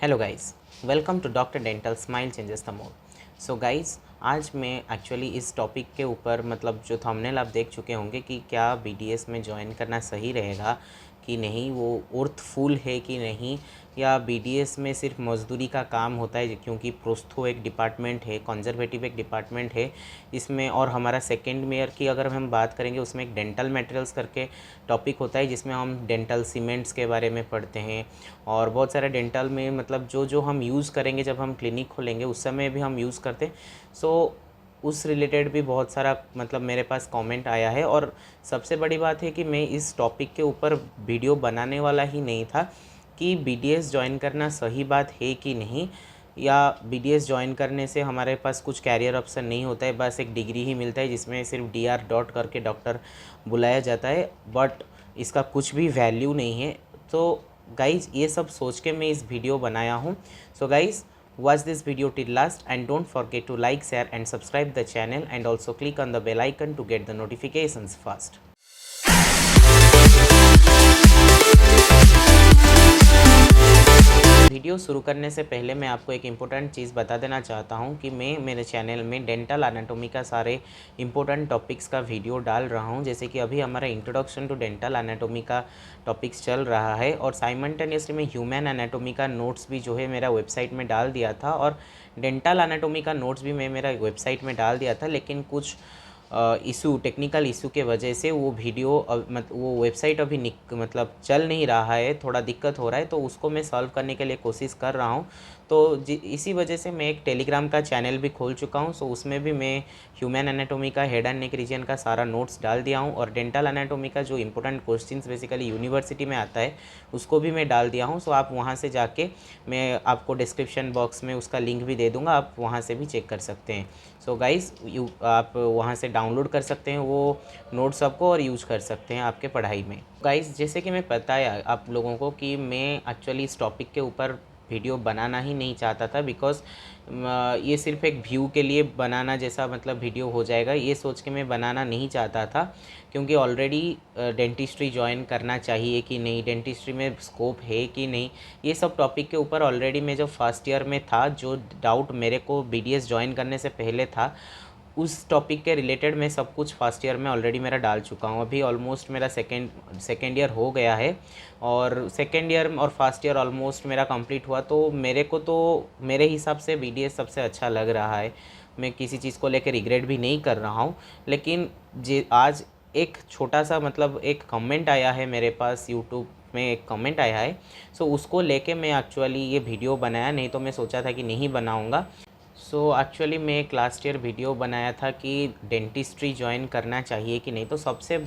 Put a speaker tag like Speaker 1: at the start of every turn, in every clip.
Speaker 1: Hello guys, welcome to doctor dental smile changes the mood. So guys, आज मैं actually इस topic के ऊपर मतलब जो थंबनेल आप देख चुके होंगे कि क्या बीडीएस में ज्वाइन करना सही रहेगा कि नहीं, वो अर्थफुल है कि नहीं, या बीडीएस में सिर्फ मजदूरी का काम होता है, क्योंकि प्रोस्थो एक डिपार्टमेंट है, कंजर्वेटिव एक डिपार्टमेंट है इसमें। और हमारा सेकेंड ईयर की अगर हम बात करेंगे, उसमें एक डेंटल मटेरियल्स करके टॉपिक होता है जिसमें हम डेंटल सीमेंट्स के बारे में पढ़ते हैं और बहुत सारे डेंटल में मतलब जो जो हम यूज़ करेंगे जब हम क्लिनिक खोलेंगे उस समय भी हम यूज़ करते हैं। सो उस रिलेटेड भी बहुत सारा मतलब मेरे पास कमेंट आया है। और सबसे बड़ी बात है कि मैं इस टॉपिक के ऊपर वीडियो बनाने वाला ही नहीं था कि बीडीएस ज्वाइन करना सही बात है कि नहीं, या बीडीएस ज्वाइन करने से हमारे पास कुछ कैरियर ऑप्शन नहीं होता है, बस एक डिग्री ही मिलता है जिसमें सिर्फ डीआर डॉट करके डॉक्टर बुलाया जाता है, बट इसका कुछ भी वैल्यू नहीं है। तो गाइज, ये सब सोच के मैं इस वीडियो बनाया हूँ। So guys, watch this video till last and don't forget to like, share and subscribe the channel, and also click on the bell icon to get the notifications first. Video शुरू करने से पहले मैं आपको एक important चीज़ बता देना चाहता हूं कि मैं मेरे चैनल में डेंटल एनाटॉमी का सारे इम्पोर्टेंट टॉपिक्स का वीडियो डाल रहा हूं। जैसे कि अभी हमारा इंट्रोडक्शन टू डेंटल एनाटॉमी का टॉपिक्स चल रहा है, और साइमल्टेनियसली मैं ह्यूमन एनाटॉमी का नोट्स भी जो है मेरा वेबसाइट में डाल दिया था, और डेंटल एनाटॉमी का नोट्स भी मैं मेरा वेबसाइट में डाल दिया था। लेकिन कुछ इशू, टेक्निकल इशू के वजह से वो वीडियो वो वेबसाइट अभी मतलब चल नहीं रहा है, थोड़ा दिक्कत हो रहा है, तो उसको मैं सॉल्व करने के लिए कोशिश कर रहा हूँ। तो इसी वजह से मैं एक टेलीग्राम का चैनल भी खोल चुका हूँ। सो उसमें भी मैं ह्यूमन एनाटॉमी का हेड एंड नेक रीजन का सारा नोट्स डाल दिया हूँ, और डेंटल एनाटॉमी का जो इंपॉर्टेंट क्वेश्चंस बेसिकली यूनिवर्सिटी में आता है उसको भी मैं डाल दिया हूँ। सो आप वहाँ से जाके, मैं आपको डिस्क्रिप्शन बॉक्स में उसका लिंक भी दे दूँगा, आप वहाँ से भी चेक कर सकते हैं। सो गाइज़, आप वहाँ से डाउनलोड कर सकते हैं वो नोट्स आपको, और यूज कर सकते हैं आपके पढ़ाई में। गाइज़, जैसे कि मैं बताया आप लोगों को कि मैं एक्चुअली इस टॉपिक के ऊपर वीडियो बनाना ही नहीं चाहता था, बिकॉज़ ये सिर्फ एक व्यू के लिए बनाना जैसा मतलब वीडियो हो जाएगा, ये सोच के मैं बनाना नहीं चाहता था। क्योंकि ऑलरेडी डेंटिस्ट्री ज्वाइन करना चाहिए कि नहीं, डेंटिस्ट्री में स्कोप है कि नहीं, ये सब टॉपिक के ऊपर ऑलरेडी मैं जब फर्स्ट ईयर में था, जो डाउट मेरे को बीडीएस ज्वाइन करने से पहले था, उस टॉपिक के रिलेटेड मैं सब कुछ फर्स्ट ईयर में ऑलरेडी मेरा डाल चुका हूँ। अभी ऑलमोस्ट मेरा सेकेंड ईयर हो गया है, और सेकेंड ईयर और फर्स्ट ईयर ऑलमोस्ट मेरा कंप्लीट हुआ। तो मेरे को तो मेरे हिसाब से बीडीएस सबसे अच्छा लग रहा है। मैं किसी चीज़ को लेकर रिग्रेट भी नहीं कर रहा हूँ। लेकिन आज एक छोटा सा मतलब एक कमेंट आया है मेरे पास, यूट्यूब में एक कमेंट आया है। सो उसको लेके मैं एक्चुअली ये वीडियो बनाया, नहीं तो मैं सोचा था कि नहीं बनाऊँगा। सो एक्चुअली मैं एक लास्ट ईयर वीडियो बनाया था कि डेंटिस्ट्री ज्वाइन करना चाहिए कि नहीं। तो सबसे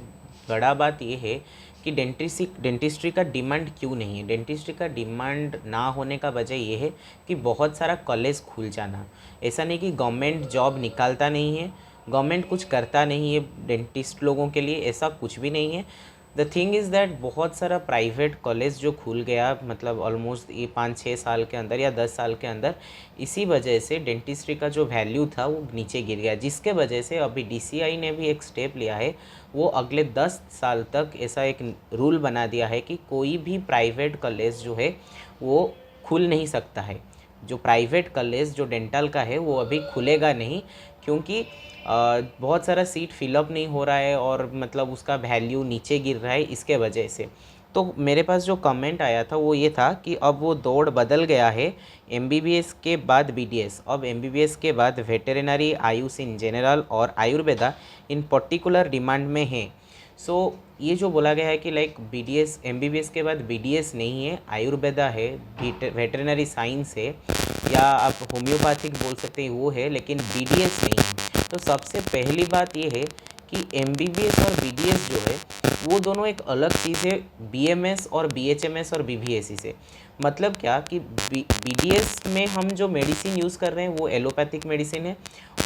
Speaker 1: बड़ा बात ये है कि डेंटिस्ट्री का डिमांड क्यों नहीं है। डेंटिस्ट्री का डिमांड ना होने का वजह ये है कि बहुत सारा कॉलेज खुल जाना। ऐसा नहीं कि गवर्नमेंट जॉब निकालता नहीं है, गवर्नमेंट कुछ करता नहीं है डेंटिस्ट लोगों के लिए, ऐसा कुछ भी नहीं है। द थिंग इज़ दैट बहुत सारा प्राइवेट कॉलेज जो खुल गया मतलब ऑलमोस्ट ये 5-6 साल के अंदर या 10 साल के अंदर, इसी वजह से डेंटिस्ट्री का जो वैल्यू था वो नीचे गिर गया, जिसके वजह से अभी डीसीआई ने भी एक स्टेप लिया है। वो अगले 10 साल तक ऐसा एक रूल बना दिया है कि कोई भी प्राइवेट कॉलेज जो है वो खुल नहीं सकता है। जो प्राइवेट कॉलेज जो डेंटल का है वो अभी खुलेगा नहीं, क्योंकि बहुत सारा सीट फिलअप नहीं हो रहा है, और मतलब उसका वैल्यू नीचे गिर रहा है इसके वजह से। तो मेरे पास जो कमेंट आया था वो ये था कि अब वो दौड़ बदल गया है, एमबीबीएस के बाद बीडीएस, अब एमबीबीएस के बाद वेटेरिनरी, आयुष इन जनरल और आयुर्वेदा इन पर्टिकुलर डिमांड में है। सो ये जो बोला गया है कि लाइक बीडीएस, एमबीबीएस के बाद बीडीएस नहीं है, आयुर्वेदा है, वेटेरिनरी साइंस है, या आप होम्योपैथिक बोल सकते हैं वो है, लेकिन बीडीएस नहीं है। तो सबसे पहली बात ये है कि एमबीबीएस और बीडीएस जो है वो दोनों एक अलग चीज़ है बीएमएस और बीएचएमएस और बीवीएससी से। मतलब क्या कि बीडीएस में हम जो मेडिसिन यूज़ कर रहे हैं वो एलोपैथिक मेडिसिन है,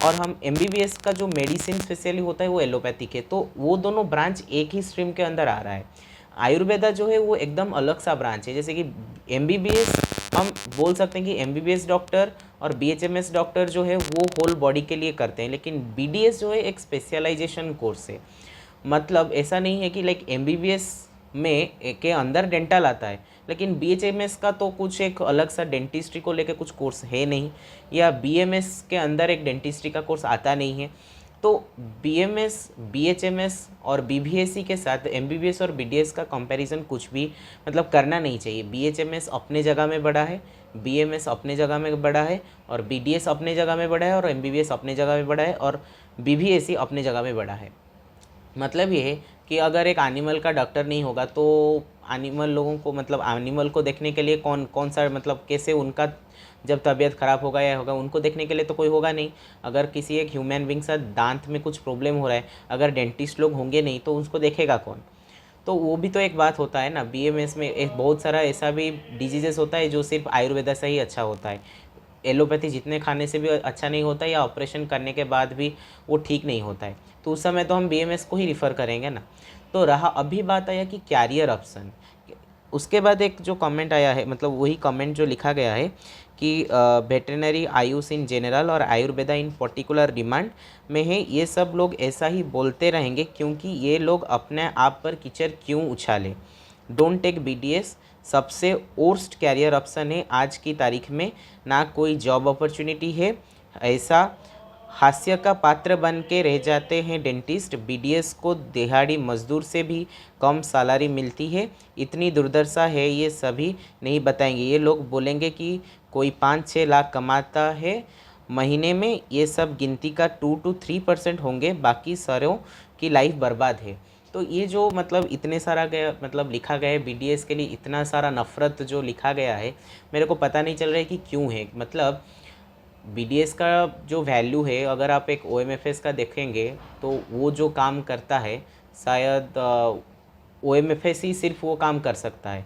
Speaker 1: और हम एमबीबीएस का जो मेडिसिन स्पेशली होता है वो एलोपैथिक है। तो वो दोनों ब्रांच एक ही स्ट्रीम के अंदर आ रहा है। आयुर्वेदा जो है वो एकदम अलग सा ब्रांच है। जैसे कि एमबीबीएस हम बोल सकते हैं कि एमबीबीएस डॉक्टर और बीएचएमएस डॉक्टर जो है वो होल बॉडी के लिए करते हैं, लेकिन बीडीएस जो है एक स्पेशलाइजेशन कोर्स है। मतलब ऐसा नहीं है कि लाइक एमबीबीएस में के अंदर डेंटल आता है, लेकिन बीएचएमएस का तो कुछ एक अलग सा डेंटिस्ट्री को लेके कुछ कोर्स है नहीं, या बीएमएस के अंदर एक डेंटिस्ट्री का कोर्स आता नहीं है। तो बीएमएस, बीएचएमएस और बीबीएससी के साथ एमबीबीएस और बीडीएस का कंपैरिजन कुछ भी मतलब करना नहीं चाहिए। बीएचएमएस अपने जगह में बड़ा है, बीएमएस अपने जगह में बड़ा है, और बीडीएस अपने जगह में बड़ा है, और एमबीबीएस अपने जगह में बड़ा है, और बीबीएससी अपने जगह में बड़ा है। मतलब ये है कि अगर एक एनिमल का डॉक्टर नहीं होगा तो एनिमल लोगों को मतलब एनिमल को देखने के लिए कौन कौन सा मतलब कैसे उनका जब तबीयत ख़राब होगा या होगा उनको देखने के लिए तो कोई होगा नहीं। अगर किसी एक ह्यूमन बींग से दांत में कुछ प्रॉब्लम हो रहा है, अगर डेंटिस्ट लोग होंगे नहीं तो उसको देखेगा कौन? तो वो भी तो एक बात होता है ना। बीएमएस में एक बहुत सारा ऐसा भी डिजीजेस होता है जो सिर्फ आयुर्वेदा से ही अच्छा होता है। एलोपैथी जितने खाने से भी अच्छा नहीं होता, या ऑपरेशन करने के बाद भी वो ठीक नहीं होता है, तो उस समय तो हम बीएमएस को ही रिफ़र करेंगे ना। तो रहा अभी बात आया कि कैरियर ऑप्शन, उसके बाद एक जो कमेंट आया है मतलब वही कमेंट जो लिखा गया है कि वेटरनरी आयुष इन जनरल और आयुर्वेदा इन पर्टिकुलर डिमांड में है। ये सब लोग ऐसा ही बोलते रहेंगे क्योंकि ये लोग अपने आप पर कीचड़ क्यों उछाले। डोंट टेक बीडीएस, सबसे वर्स्ट कैरियर ऑप्शन है आज की तारीख में। ना कोई जॉब अपॉर्चुनिटी है, ऐसा हास्य का पात्र बन के रह जाते हैं डेंटिस्ट। बीडीएस को दिहाड़ी मजदूर से भी कम सैलरी मिलती है। इतनी दुर्दशा है ये सभी नहीं बताएंगे। ये लोग बोलेंगे कि कोई 5-6 लाख कमाता है महीने में, ये सब गिनती का 2 to 3% होंगे, बाकी सारों की लाइफ बर्बाद है। तो ये जो मतलब इतने सारा गया मतलब लिखा गया है बीडीएस के लिए, इतना सारा नफ़रत जो लिखा गया है, मेरे को पता नहीं चल रहा है कि क्यों है। मतलब बीडीएस का जो वैल्यू है, अगर आप एक ओएमएफएस का देखेंगे तो वो जो काम करता है शायद ओएमएफएस ही सिर्फ वो काम कर सकता है।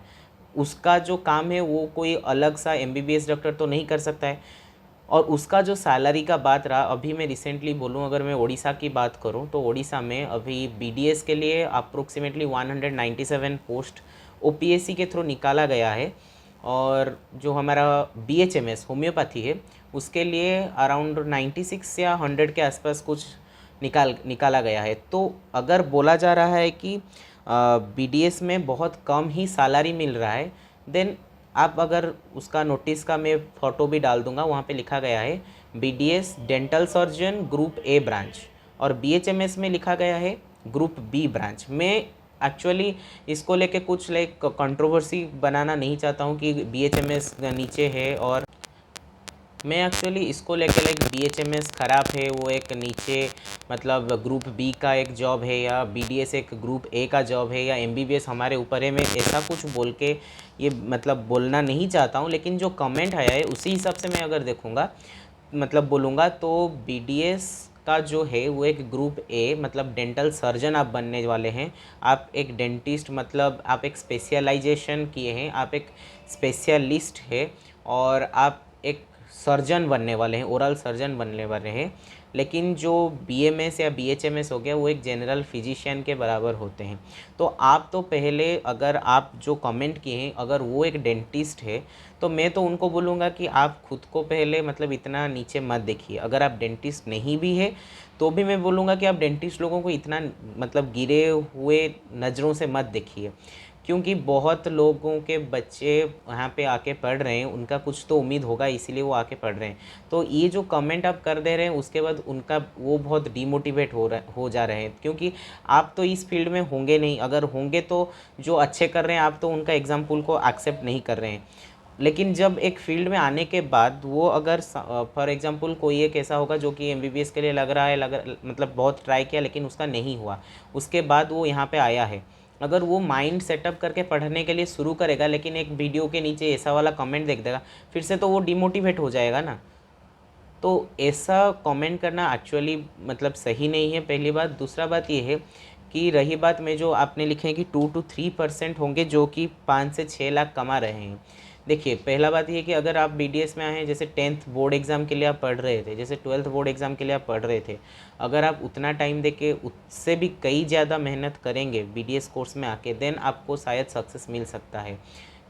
Speaker 1: उसका जो काम है वो कोई अलग सा एमबीबीएस डॉक्टर तो नहीं कर सकता है। और उसका जो सैलरी का बात रहा, अभी मैं रिसेंटली बोलूँ, अगर मैं उड़ीसा की बात करूँ तो उड़ीसा में अभी बीडीएस के लिए अप्रोक्सीमेटली 197 पोस्ट ओपीएससी के थ्रू निकाला गया है। और जो हमारा बीएचएमएस होम्योपैथी है उसके लिए अराउंड 96 या 100 के आसपास कुछ निकाला गया है। तो अगर बोला जा रहा है कि बीडीएस में बहुत कम ही सैलरी मिल रहा है, देन आप अगर उसका नोटिस का मैं फ़ोटो भी डाल दूंगा, वहाँ पे लिखा गया है BDS dental surgeon group A branch, और बीएचएमएस में लिखा गया है ग्रुप बी ब्रांच। मैं एक्चुअली इसको लेके कुछ लाइक कंट्रोवर्सी बनाना नहीं चाहता हूँ कि बीएचएमएस नीचे है, और मैं एक्चुअली इसको लेके लाइक बीएचएमएस ख़राब है, वो एक नीचे मतलब ग्रुप बी का एक जॉब है, या बीडीएस एक ग्रुप ए का जॉब है, या एमबीबीएस हमारे ऊपर है, मैं ऐसा कुछ बोल के ये मतलब बोलना नहीं चाहता हूँ। लेकिन जो कमेंट आया है उसी हिसाब से मैं अगर देखूँगा मतलब बोलूँगा तो बीडीएस का जो है वो एक ग्रुप ए मतलब डेंटल सर्जन आप बनने वाले हैं। आप एक डेंटिस्ट मतलब आप एक स्पेशलाइजेशन किए हैं, आप एक स्पेशलिस्ट है, और आप एक सर्जन बनने वाले हैं, ओरल सर्जन बनने वाले हैं। लेकिन जो बीएमएस या बीएचएमएस हो गया वो एक जनरल फिजिशियन के बराबर होते हैं। तो आप तो पहले अगर आप जो कमेंट किए हैं अगर वो एक डेंटिस्ट है तो मैं तो उनको बोलूँगा कि आप खुद को पहले मतलब इतना नीचे मत देखिए। अगर आप डेंटिस्ट नहीं भी है तो भी मैं बोलूँगा कि आप डेंटिस्ट लोगों को इतना मतलब गिरे हुए नज़रों से मत देखिए, क्योंकि बहुत लोगों के बच्चे यहाँ पे आके पढ़ रहे हैं, उनका कुछ तो उम्मीद होगा इसीलिए वो आके पढ़ रहे हैं। तो ये जो कमेंट आप कर दे रहे हैं उसके बाद उनका वो बहुत डीमोटिवेट हो जा रहे हैं, क्योंकि आप तो इस फील्ड में होंगे नहीं। अगर होंगे तो जो अच्छे कर रहे हैं आप तो उनका एग्जाम्पल को एक्सेप्ट नहीं कर रहे हैं। लेकिन जब एक फील्ड में आने के बाद वो अगर फॉर एग्जांपल कोई एक ऐसा होगा जो कि एमबीबीएस के लिए लग रहा है मतलब बहुत ट्राई किया लेकिन उसका नहीं हुआ, उसके बाद वो यहाँ पे आया है, अगर वो माइंड सेटअप करके पढ़ने के लिए शुरू करेगा लेकिन एक वीडियो के नीचे ऐसा वाला कमेंट देख देगा फिर से तो वो डिमोटिवेट हो जाएगा ना। तो ऐसा कमेंट करना एक्चुअली मतलब सही नहीं है, पहली बात। दूसरा बात ये है कि रही बात में जो आपने लिखे हैं कि 2 to 3% होंगे जो कि 5 से 6 लाख कमा रहे हैं। देखिए पहला बात ये है कि अगर आप बीडीएस में आए हैं, जैसे 10th बोर्ड एग्ज़ाम के लिए आप पढ़ रहे थे, जैसे 12th बोर्ड एग्ज़ाम के लिए आप पढ़ रहे थे, अगर आप उतना टाइम दे के उससे भी कई ज़्यादा मेहनत करेंगे बीडीएस कोर्स में आके, देन आपको शायद सक्सेस मिल सकता है।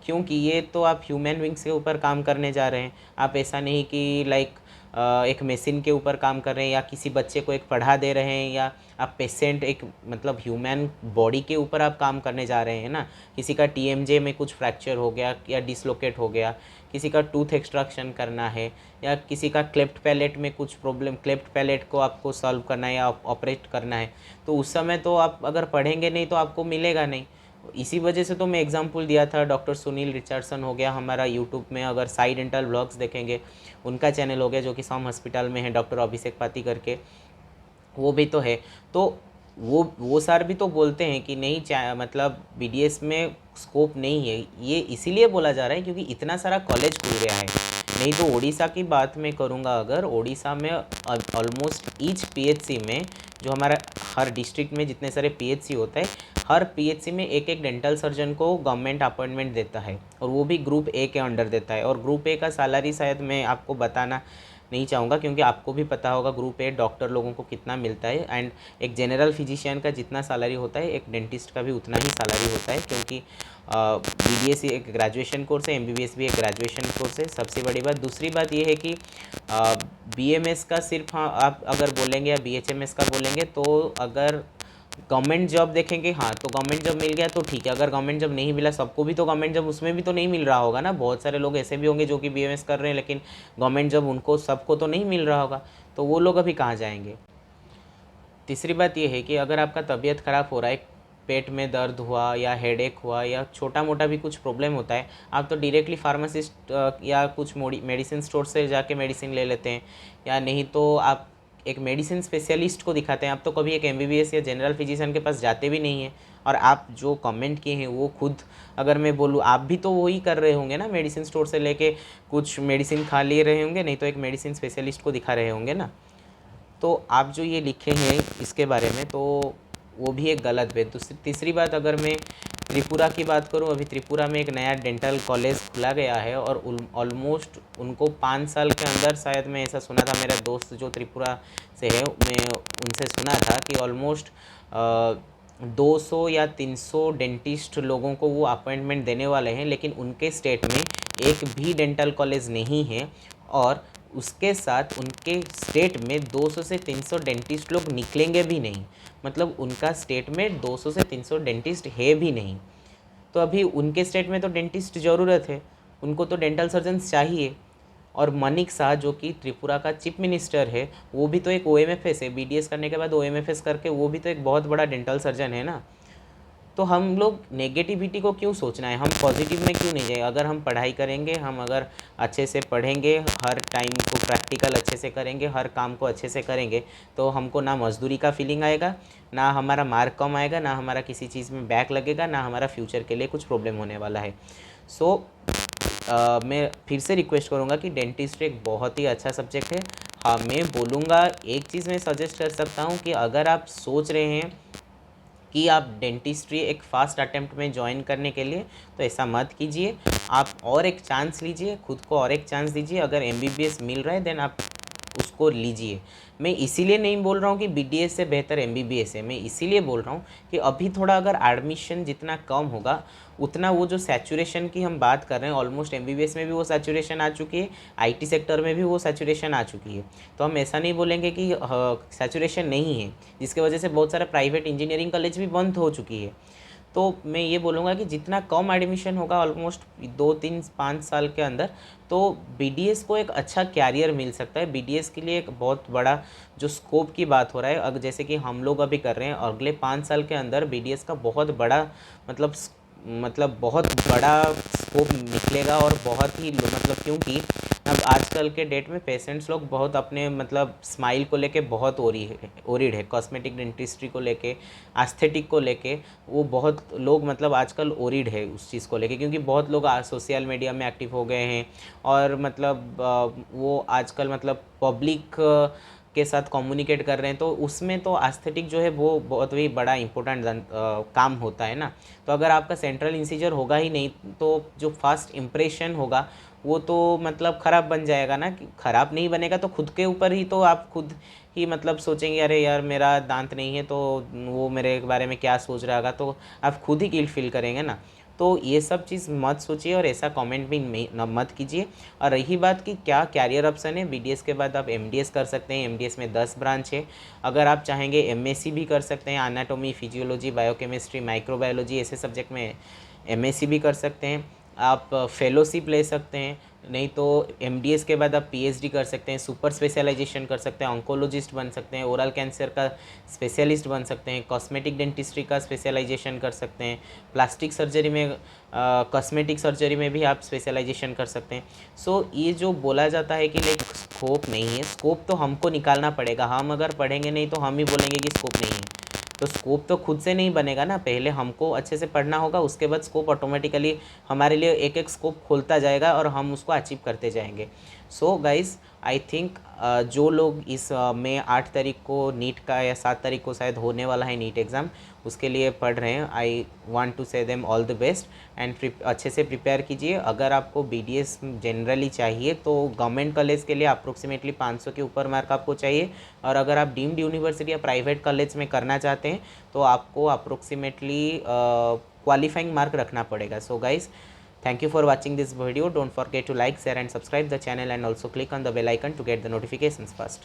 Speaker 1: क्योंकि ये तो आप ह्यूमन बींग्स के ऊपर काम करने जा रहे हैं। आप ऐसा नहीं कि लाइक एक मशीन के ऊपर काम कर रहे हैं या किसी बच्चे को एक पढ़ा दे रहे हैं, या आप पेशेंट एक मतलब ह्यूमन बॉडी के ऊपर आप काम करने जा रहे हैं ना। किसी का टीएमजे में कुछ फ्रैक्चर हो गया या डिसलोकेट हो गया, किसी का टूथ एक्सट्रैक्शन करना है, या किसी का क्लेफ्ट पैलेट में कुछ प्रॉब्लम, क्लेफ्ट पैलेट को आपको सॉल्व करना है या ऑपरेट करना है, तो उस समय तो आप अगर पढ़ेंगे नहीं तो आपको मिलेगा नहीं। इसी वजह से तो मैं एग्जांपल दिया था। डॉक्टर सुनील रिचर्डसन हो गया हमारा यूट्यूब में, अगर साई डेंटल ब्लॉग्स देखेंगे, उनका चैनल हो गया जो कि सॉम हॉस्पिटल में है, डॉक्टर अभिषेक पाती करके, वो भी तो है। तो वो सर भी तो बोलते हैं कि नहीं मतलब बीडीएस में स्कोप नहीं है। ये इसीलिए बोला जा रहा है क्योंकि इतना सारा कॉलेज खुल गया है। नहीं तो उड़ीसा की बात मैं करूँगा, अगर उड़ीसा में ऑलमोस्ट ईच पीएचसी में, जो हमारा हर डिस्ट्रिक्ट में जितने सारे पीएचसी होता है, हर पीएचसी में एक एक डेंटल सर्जन को गवर्नमेंट अपॉइंटमेंट देता है, और वो भी ग्रुप ए के अंडर देता है। और ग्रुप ए का सैलरी शायद मैं आपको बताना नहीं चाहूँगा क्योंकि आपको भी पता होगा ग्रुप ए डॉक्टर लोगों को कितना मिलता है, एंड एक जनरल फिजिशियन का जितना सैलरी होता है एक डेंटिस्ट का भी उतना ही सैलरी होता है, क्योंकि बीडीएस एक ग्रेजुएशन कोर्स है, एमबीबीएस भी एक ग्रेजुएशन कोर्स है। सबसे बड़ी बात, दूसरी बात ये है कि बीएमएस का सिर्फ, हाँ आप अगर बोलेंगे या बीएचएमएस का बोलेंगे, तो अगर गवर्नमेंट जॉब देखेंगे, हाँ तो गवर्नमेंट जॉब मिल गया तो ठीक है। अगर गवर्नमेंट जॉब नहीं मिला, सबको भी तो गवर्नमेंट जॉब उसमें भी तो नहीं मिल रहा होगा ना। बहुत सारे लोग ऐसे भी होंगे जो कि बीएमएस कर रहे हैं लेकिन गवर्नमेंट जॉब उनको सबको तो नहीं मिल रहा होगा, तो वो लोग अभी कहाँ जाएंगे। तीसरी बात ये है कि अगर आपका तबीयत ख़राब हो रहा है, पेट में दर्द हुआ या हेडेक हुआ या छोटा मोटा भी कुछ प्रॉब्लम होता है, आप तो डायरेक्टली फार्मासिस्ट या कुछ मेडिसिन स्टोर से जाके मेडिसिन ले लेते हैं, या नहीं तो आप एक मेडिसिन स्पेशलिस्ट को दिखाते हैं। आप तो कभी एक एमबीबीएस या जनरल फिजिशियन के पास जाते भी नहीं हैं। और आप जो कमेंट किए हैं वो खुद, अगर मैं बोलूँ, आप भी तो वही कर रहे होंगे ना, मेडिसिन स्टोर से लेके कुछ मेडिसिन खा ले रहे होंगे, नहीं तो एक मेडिसिन स्पेशलिस्ट को दिखा रहे होंगे ना। तो आप जो ये लिखे हैं इसके बारे में, तो वो भी एक गलत है। तीसरी बात, अगर मैं त्रिपुरा की बात करूं, अभी त्रिपुरा में एक नया डेंटल कॉलेज खुला गया है, और ऑलमोस्ट उनको 5 साल के अंदर, शायद मैं ऐसा सुना था, मेरा दोस्त जो त्रिपुरा से है, मैं उनसे सुना था कि ऑलमोस्ट 200 या 300 डेंटिस्ट लोगों को वो अपॉइंटमेंट देने वाले हैं, लेकिन उनके स्टेट में एक भी डेंटल कॉलेज नहीं है। और उसके साथ उनके स्टेट में 200 से 300 डेंटिस्ट लोग निकलेंगे भी नहीं, मतलब उनका स्टेट में 200 से 300 डेंटिस्ट है भी नहीं। तो अभी उनके स्टेट में तो डेंटिस्ट ज़रूरत है, उनको तो डेंटल सर्जन्स चाहिए। और मनिक शाह जो कि त्रिपुरा का चीफ मिनिस्टर है, वो भी तो एक ओएमएफएस है, बीडीएस करने के बाद ओएमएफएस करके वो भी तो एक बहुत बड़ा डेंटल सर्जन है ना। तो हम लोग नेगेटिविटी को क्यों सोचना है, हम पॉजिटिव में क्यों नहीं जाए। अगर हम पढ़ाई करेंगे, हम अगर अच्छे से पढ़ेंगे, हर टाइम को प्रैक्टिकल अच्छे से करेंगे, हर काम को अच्छे से करेंगे, तो हमको ना मजदूरी का फीलिंग आएगा, ना हमारा मार्क कम आएगा, ना हमारा किसी चीज़ में बैक लगेगा, ना हमारा फ्यूचर के लिए कुछ प्रॉब्लम होने वाला है। सो मैं फिर से रिक्वेस्ट करूँगा कि डेंटिस्ट एक बहुत ही अच्छा सब्जेक्ट है। हाँ, मैं बोलूँगा, एक चीज़ मैं सजेस्ट कर सकता हूँ कि अगर आप सोच रहे हैं कि आप डेंटिस्ट्री एक फ़ास्ट अटेम्प्ट में ज्वाइन करने के लिए, तो ऐसा मत कीजिए। आप और एक चांस लीजिए, खुद को और एक चांस दीजिए। अगर एमबीबीएस मिल रहा है देन आप उसको लीजिए। मैं इसीलिए नहीं बोल रहा हूँ कि बीडीएस से बेहतर एमबीबीएस है, मैं इसीलिए बोल रहा हूँ कि अभी थोड़ा अगर एडमिशन जितना कम होगा, उतना वो जो सैचुरेशन की हम बात कर रहे हैं, ऑलमोस्ट एमबीबीएस में भी वो सैचुरेशन आ चुकी है, आईटी सेक्टर में भी वो सैचुरेशन आ चुकी है। तो हम ऐसा नहीं बोलेंगे कि सैचुरेशन नहीं है, जिसकी वजह से बहुत सारे प्राइवेट इंजीनियरिंग कॉलेज भी बंद हो चुकी है। तो मैं ये बोलूँगा कि जितना कम एडमिशन होगा ऑलमोस्ट 2-3-5 साल के अंदर, तो बीडीएस को एक अच्छा कैरियर मिल सकता है। बीडीएस के लिए एक बहुत बड़ा जो स्कोप की बात हो रहा है, अगर जैसे कि हम लोग अभी कर रहे हैं, अगले 5 साल के अंदर बीडीएस का बहुत बड़ा मतलब बहुत बड़ा स्कोप निकलेगा। और बहुत ही मतलब, क्योंकि अब आजकल के डेट में पेशेंट्स लोग बहुत अपने मतलब स्माइल को लेके बहुत ओरिड है, कॉस्मेटिक डेंटिस्ट्री को लेके, एस्थेटिक को लेके, वो बहुत लोग मतलब आजकल ओरिड है उस चीज़ को लेके, क्योंकि बहुत लोग सोशल मीडिया में एक्टिव हो गए हैं, और मतलब वो आजकल मतलब पब्लिक के साथ कम्युनिकेट कर रहे हैं, तो उसमें तो एस्थेटिक जो है वो बहुत ही बड़ा इंपॉर्टेंट काम होता है ना। तो अगर आपका सेंट्रल इंसीजर होगा ही नहीं, तो जो फर्स्ट इम्प्रेशन होगा वो तो मतलब ख़राब बन जाएगा ना। कि ख़राब नहीं बनेगा तो खुद के ऊपर ही तो आप खुद ही मतलब सोचेंगे, अरे यार मेरा दांत नहीं है तो वो मेरे बारे में क्या सोच रहा होगा, तो आप खुद ही गिल्ट फील करेंगे ना। तो ये सब चीज़ मत सोचिए और ऐसा कमेंट भी मत कीजिए। और रही बात कि क्या कैरियर ऑप्शन है, बीडीएस के बाद आप एमडीएस कर सकते हैं। एमडीएस में 10 ब्रांच है। अगर आप चाहेंगे एमएससी भी कर सकते हैं, एनाटॉमी, फिजियोलॉजी, बायोकेमिस्ट्री, माइक्रोबायोलॉजी ऐसे सब्जेक्ट में एमएससी भी कर सकते हैं। आप फेलोशिप ले सकते हैं, नहीं तो एमडीएस के बाद आप पीएचडी कर सकते हैं, सुपर स्पेशलाइजेशन कर सकते हैं, ऑन्कोलॉजिस्ट बन सकते हैं, ओरल कैंसर का स्पेशलिस्ट बन सकते हैं, कॉस्मेटिक डेंटिस्ट्री का स्पेशलाइजेशन कर सकते हैं, प्लास्टिक सर्जरी में कॉस्मेटिक सर्जरी में भी आप स्पेशलाइजेशन कर सकते हैं। सो ये जो बोला जाता है कि लाइक स्कोप नहीं है, स्कोप तो हमको निकालना पड़ेगा। हम अगर पढ़ेंगे नहीं तो हम ही बोलेंगे कि स्कोप नहीं है। तो स्कोप तो खुद से नहीं बनेगा ना, पहले हमको अच्छे से पढ़ना होगा, उसके बाद स्कोप ऑटोमेटिकली हमारे लिए एक एक स्कोप खोलता जाएगा और हम उसको अचीव करते जाएंगे। सो गाइज़ आई थिंक जो लोग इस में 8 तारीख को नीट का या 7 तारीख को शायद होने वाला है नीट एग्ज़ाम, उसके लिए पढ़ रहे हैं, आई वांट टू से them all the best and अच्छे से प्रिपेयर कीजिए। अगर आपको बीडीएस जनरली चाहिए तो गवर्नमेंट कॉलेज के लिए अप्रोक्सीमेटली 500 के ऊपर मार्क आपको चाहिए, और अगर आप डीम्ड यूनिवर्सिटी या प्राइवेट कॉलेज में करना चाहते हैं तो आपको अप्रोक्सीमेटली क्वालिफाइंग मार्क रखना पड़ेगा। So guys, thank you for watching this video. Don't forget to like, share and subscribe the channel, and also click on the bell icon to get the notifications first.